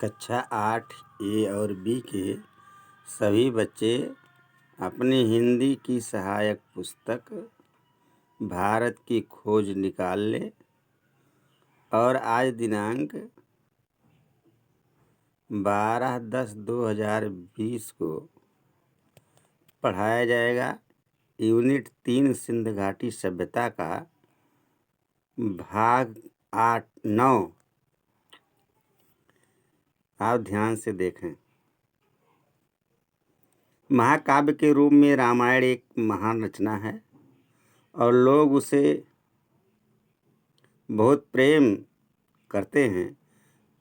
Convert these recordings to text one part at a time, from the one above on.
कक्षा 8 ए और बी के सभी बच्चे अपनी हिंदी की सहायक पुस्तक भारत की खोज निकाल लें और आज दिनांक 12/10/2020 को पढ़ाया जाएगा यूनिट 3 सिंध घाटी सभ्यता का भाग 8-9। आप ध्यान से देखें। महाकाव्य के रूप में रामायण एक महान रचना है और लोग उसे बहुत प्रेम करते हैं,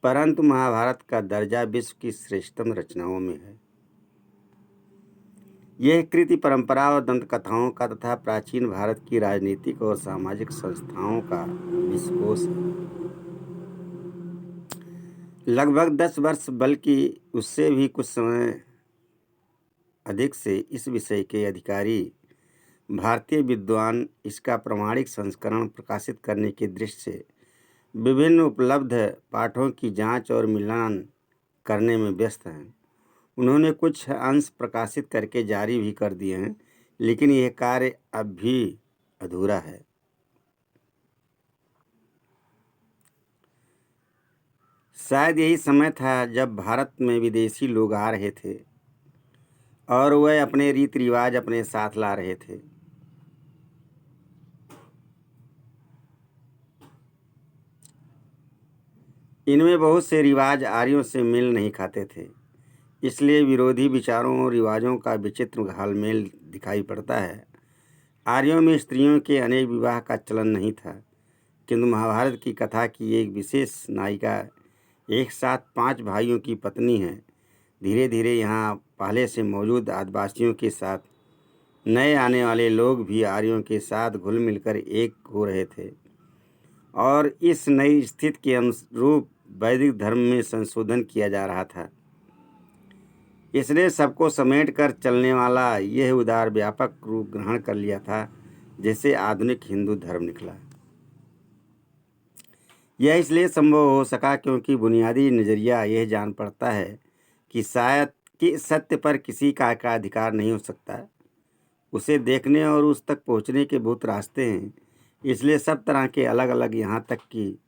परंतु महाभारत का दर्जा विश्व की श्रेष्ठतम रचनाओं में है। यह कृति परंपरा और दंत कथाओं का तथा प्राचीन भारत की राजनीतिक और सामाजिक संस्थाओं का विश्वकोश है। लगभग 10 वर्ष बल्कि उससे भी कुछ समय अधिक से इस विषय के अधिकारी भारतीय विद्वान इसका प्रमाणिक संस्करण प्रकाशित करने की दृष्टि से विभिन्न उपलब्ध पाठों की जांच और मिलान करने में व्यस्त हैं। उन्होंने कुछ अंश प्रकाशित करके जारी भी कर दिए हैं, लेकिन यह कार्य अब भी अधूरा है। शायद यही समय था जब भारत में विदेशी लोग आ रहे थे और वह अपने रीति रिवाज अपने साथ ला रहे थे। इनमें बहुत से रिवाज आर्यों से मेल नहीं खाते थे, इसलिए विरोधी विचारों और रिवाजों का विचित्र घालमेल दिखाई पड़ता है। आर्यों में स्त्रियों के अनेक विवाह का चलन नहीं था, किंतु महाभारत की कथा की एक विशेष नायिका एक साथ 5 भाइयों की पत्नी है। धीरे धीरे यहाँ पहले से मौजूद आदिवासियों के साथ नए आने वाले लोग भी आर्यों के साथ घुल मिलकर एक हो रहे थे और इस नई स्थिति के अनुरूप वैदिक धर्म में संशोधन किया जा रहा था। इसने सबको समेट कर चलने वाला यह उदार व्यापक रूप ग्रहण कर लिया था, जैसे आधुनिक हिंदू धर्म निकला। यह इसलिए संभव हो सका क्योंकि बुनियादी नज़रिया यह जान पड़ता है कि शायद कि सत्य पर किसी का अधिकार नहीं हो सकता। उसे देखने और उस तक पहुंचने के बहुत रास्ते हैं, इसलिए सब तरह के अलग अलग यहाँ तक कि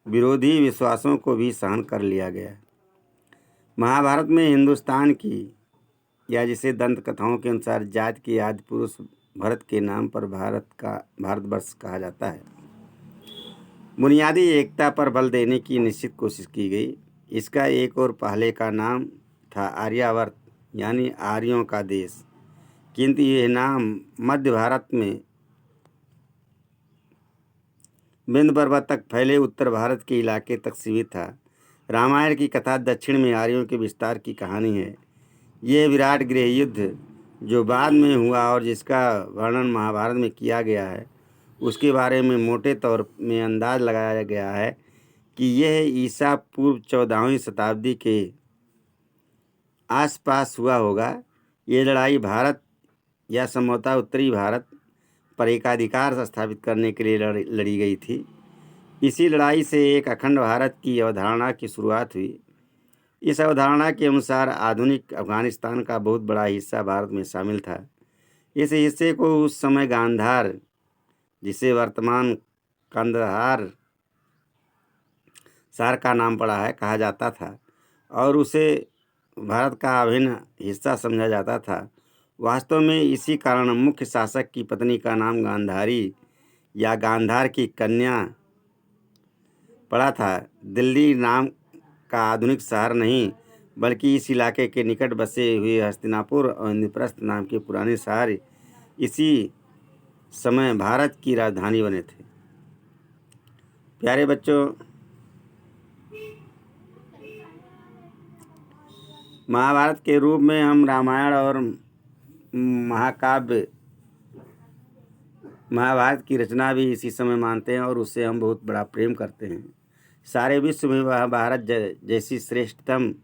विरोधी विश्वासों को भी सहन कर लिया गया। महाभारत में हिंदुस्तान की या जिसे दंत कथाओं के अनुसार जाति के आदि पुरुष भरत के नाम पर भारतवर्ष कहा जाता है, बुनियादी एकता पर बल देने की निश्चित कोशिश की गई। इसका एक और पहले का नाम था आर्यावर्त, यानी आर्यों का देश, किंतु यह नाम मध्य भारत में विंध्य पर्वत तक फैले उत्तर भारत के इलाके तक सीमित था। रामायण की कथा दक्षिण में आर्यों के विस्तार की कहानी है। यह विराट गृह युद्ध जो बाद में हुआ और जिसका वर्णन महाभारत में किया गया है, उसके बारे में मोटे तौर में अंदाज लगाया गया है कि यह ईसा पूर्व 14वीं शताब्दी के आसपास हुआ होगा। ये लड़ाई भारत या संभवतः उत्तरी भारत पर एकाधिकार स्थापित करने के लिए लड़ी गई थी। इसी लड़ाई से एक अखंड भारत की अवधारणा की शुरुआत हुई। इस अवधारणा के अनुसार आधुनिक अफगानिस्तान का बहुत बड़ा हिस्सा भारत में शामिल था। इस हिस्से को उस समय गांधार, जिसे वर्तमान कंदहार शहर का नाम पड़ा है, कहा जाता था और उसे भारत का अभिन्न हिस्सा समझा जाता था। वास्तव में इसी कारण मुख्य शासक की पत्नी का नाम गांधारी या गांधार की कन्या पड़ा था। दिल्ली नाम का आधुनिक शहर नहीं, बल्कि इस इलाके के निकट बसे हुए हस्तिनापुर और इंद्रप्रस्थ नाम के पुराने शहर इसी समय भारत की राजधानी बने थे। प्यारे बच्चों, महाभारत के रूप में हम रामायण और महाभारत की रचना भी इसी समय मानते हैं और उससे हम बहुत बड़ा प्रेम करते हैं। सारे विश्व में महाभारत जैसी श्रेष्ठतम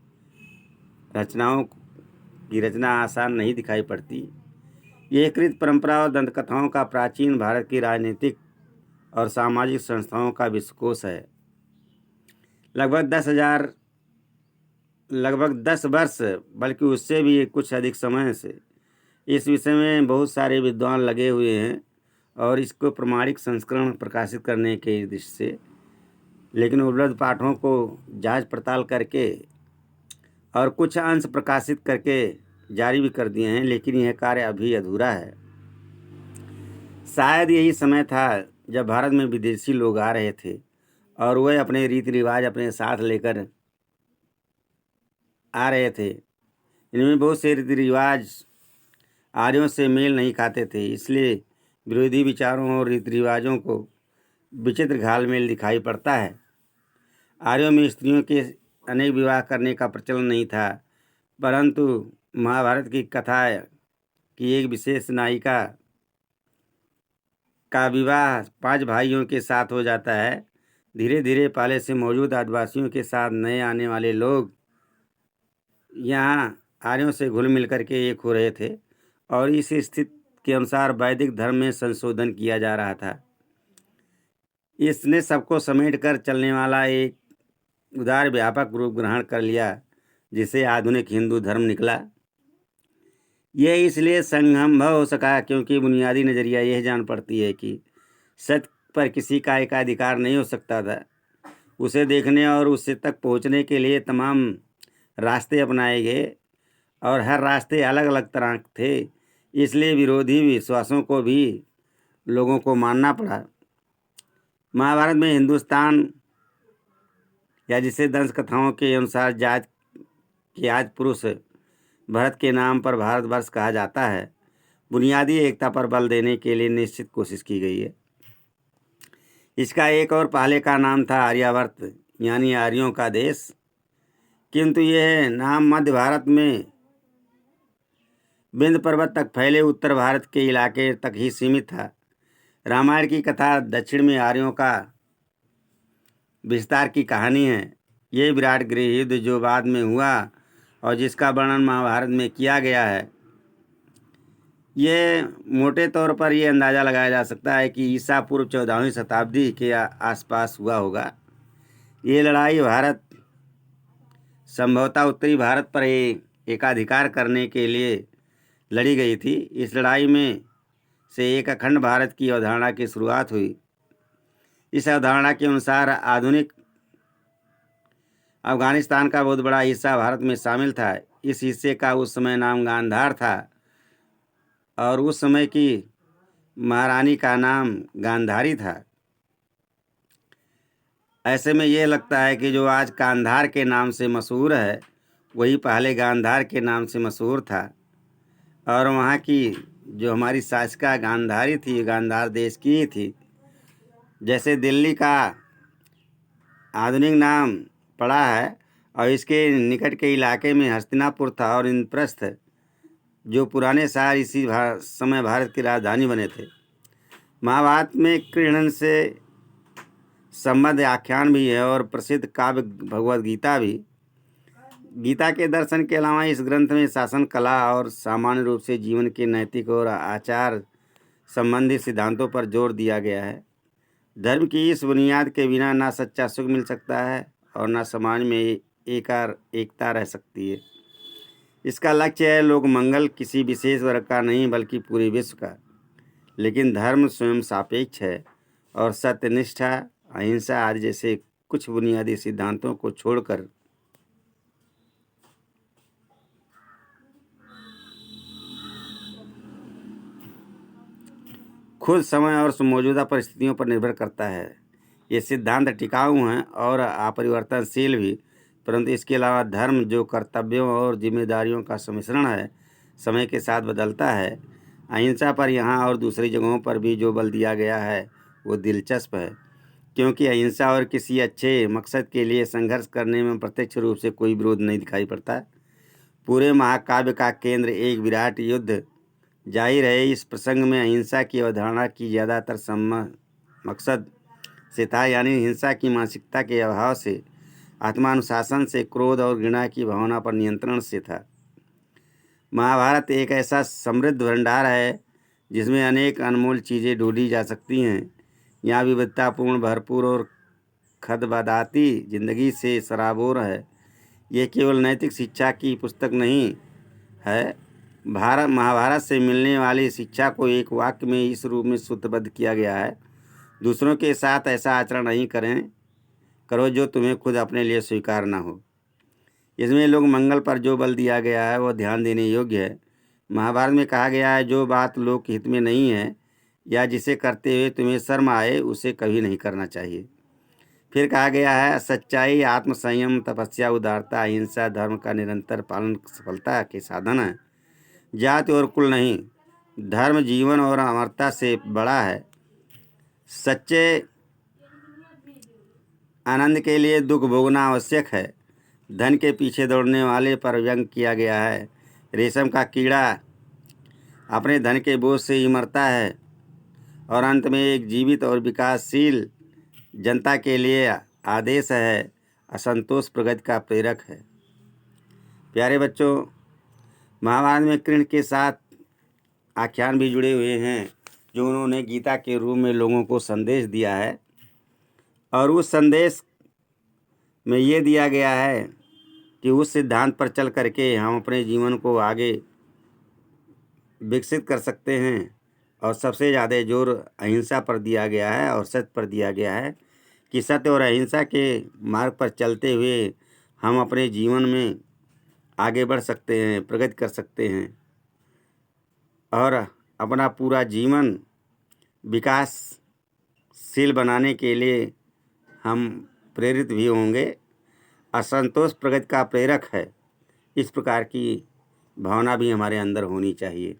रचनाओं की रचना आसान नहीं दिखाई पड़ती। यह कृत परंपरा और दंत कथाओं का प्राचीन भारत की राजनीतिक और सामाजिक संस्थाओं का विश्वकोश है। लगभग 10,000 लगभग 10 वर्ष बल्कि उससे भी कुछ अधिक समय से इस विषय में बहुत सारे विद्वान लगे हुए हैं और इसको प्रमाणिक संस्करण प्रकाशित करने के दृष्टि से, लेकिन उपलब्ध पाठों को जांच पड़ताल करके और कुछ अंश प्रकाशित करके जारी भी कर दिए हैं, लेकिन यह कार्य अभी अधूरा है। शायद यही समय था जब भारत में विदेशी लोग आ रहे थे और वह अपने रीति रिवाज अपने साथ लेकर आ रहे थे। इनमें बहुत से रीति रिवाज आर्यों से मेल नहीं खाते थे, इसलिए विरोधी विचारों और रीति रिवाजों को विचित्र घालमेल दिखाई पड़ता है। आर्यों में स्त्रियों के अनेक विवाह करने का प्रचलन नहीं था, परंतु महाभारत की कथा की एक विशेष नायिका का विवाह 5 भाइयों के साथ हो जाता है। धीरे धीरे पहले से मौजूद आदिवासियों के साथ नए आने वाले लोग यहाँ आर्यों से घुल मिल करके एक हो रहे थे और इस स्थिति के अनुसार वैदिक धर्म में संशोधन किया जा रहा था। इसने सबको समेट कर चलने वाला एक उदार व्यापक रूप ग्रहण कर लिया, जिसे आधुनिक हिंदू धर्म निकला। यह इसलिए संभव हो सका क्योंकि बुनियादी नज़रिया यह जान पड़ती है कि सत्य पर किसी का एकाधिकार नहीं हो सकता था। उसे देखने और उससे तक पहुंचने के लिए तमाम रास्ते अपनाए गए और हर रास्ते अलग अलग तरह थे, इसलिए विरोधी विश्वासों को भी लोगों को मानना पड़ा। महाभारत में हिंदुस्तान, या जिसे दंश कथाओं के अनुसार जात के आज पुरुष भरत के नाम पर भारतवर्ष कहा जाता है, बुनियादी एकता पर बल देने के लिए निश्चित कोशिश की गई है। इसका एक और पहले का नाम था आर्यावर्त, यानी आर्यों का देश, किंतु यह नाम मध्य भारत में विंध्य पर्वत तक फैले उत्तर भारत के इलाके तक ही सीमित था। रामायण की कथा दक्षिण में आर्यों का विस्तार की कहानी है। ये विराट गृह युद्ध जो बाद में हुआ और जिसका वर्णन महाभारत में किया गया है, ये मोटे तौर पर यह अंदाज़ा लगाया जा सकता है कि ईसा पूर्व 14वीं शताब्दी के आसपास हुआ होगा। ये लड़ाई भारत संभवतः उत्तरी भारत पर एकाधिकार करने के लिए लड़ी गई थी। इस लड़ाई में से एक अखंड भारत की अवधारणा की शुरुआत हुई। इस अवधारणा के अनुसार आधुनिक अफगानिस्तान का बहुत बड़ा हिस्सा भारत में शामिल था। इस हिस्से का उस समय नाम गांधार था और उस समय की महारानी का नाम गांधारी था। ऐसे में यह लगता है कि जो आज कांधार के नाम से मशहूर है, वही पहले गांधार के नाम से मशहूर था और वहाँ की जो हमारी शासिका गांधारी थी, गांधार देश की ही थी। जैसे दिल्ली का आधुनिक नाम पड़ा है और इसके निकट के इलाके में हस्तिनापुर था और इंद्रप्रस्थ, जो पुराने शहर इसी समय भारत की राजधानी बने थे। महाभारत में कृष्ण से संबद्ध आख्यान भी है और प्रसिद्ध काव्य भगवद गीता भी। गीता के दर्शन के अलावा इस ग्रंथ में शासन कला और सामान्य रूप से जीवन के नैतिक और आचार संबंधी सिद्धांतों पर जोर दिया गया है। धर्म की इस बुनियाद के बिना ना सच्चा सुख मिल सकता है और ना समाज में एकता रह सकती है। इसका लक्ष्य है लोक मंगल, किसी विशेष वर्ग का नहीं बल्कि पूरे विश्व का। लेकिन धर्म स्वयं सापेक्ष है और सत्यनिष्ठा, अहिंसा आदि जैसे कुछ बुनियादी सिद्धांतों को छोड़कर खुद समय और मौजूदा परिस्थितियों पर निर्भर करता है। ये सिद्धांत टिकाऊ हैं और अपरिवर्तनशील भी, परंतु इसके अलावा धर्म जो कर्तव्यों और जिम्मेदारियों का सम्मिश्रण है, समय के साथ बदलता है। अहिंसा पर यहाँ और दूसरी जगहों पर भी जो बल दिया गया है वो दिलचस्प है, क्योंकि अहिंसा और किसी अच्छे मकसद के लिए संघर्ष करने में प्रत्यक्ष रूप से कोई विरोध नहीं दिखाई पड़ता। पूरे महाकाव्य का केंद्र एक विराट युद्ध जाहिर है। इस प्रसंग में अहिंसा की अवधारणा की ज़्यादातर मकसद से था, यानी हिंसा की मानसिकता के अभाव से, आत्मानुशासन से, क्रोध और घृणा की भावना पर नियंत्रण से था। महाभारत एक ऐसा समृद्ध भंडार है जिसमें अनेक अनमोल चीज़ें ढूंढी जा सकती हैं। यहाँ विविधतापूर्ण, भरपूर और खदबदाती जिंदगी से सराबोर है। ये केवल नैतिक शिक्षा की पुस्तक नहीं है। महाभारत से मिलने वाली शिक्षा को एक वाक्य में इस रूप में सूत्रबद्ध किया गया है: दूसरों के साथ ऐसा आचरण नहीं करो जो तुम्हें खुद अपने लिए स्वीकार ना हो। इसमें लोग मंगल पर जो बल दिया गया है वह ध्यान देने योग्य है। महाभारत में कहा गया है, जो बात लोक हित में नहीं है या जिसे करते हुए तुम्हें शर्म आए उसे कभी नहीं करना चाहिए। फिर कहा गया है, सच्चाई, आत्मसंयम, तपस्या, उदारता, अहिंसा, धर्म का निरंतर पालन सफलता के साधन है। जाति और कुल नहीं, धर्म, जीवन और अमरता से बड़ा है। सच्चे आनंद के लिए दुख भोगना आवश्यक है। धन के पीछे दौड़ने वाले पर व्यंग किया गया है। रेशम का कीड़ा अपने धन के बोझ से ही मरता है। और अंत में एक जीवित और विकासशील जनता के लिए आदेश है, असंतोष प्रगति का प्रेरक है। प्यारे बच्चों, महाभारत में कृष्ण के साथ आख्यान भी जुड़े हुए हैं जो उन्होंने गीता के रूप में लोगों को संदेश दिया है। और उस संदेश में ये दिया गया है कि उस सिद्धांत पर चल करके हम अपने जीवन को आगे विकसित कर सकते हैं। और सबसे ज़्यादा जोर अहिंसा पर दिया गया है और सत्य पर दिया गया है कि सत्य और अहिंसा के मार्ग पर चलते हुए हम अपने जीवन में आगे बढ़ सकते हैं, प्रगति कर सकते हैं और अपना पूरा जीवन विकासशील बनाने के लिए हम प्रेरित भी होंगे। असंतोष प्रगति का प्रेरक है, इस प्रकार की भावना भी हमारे अंदर होनी चाहिए।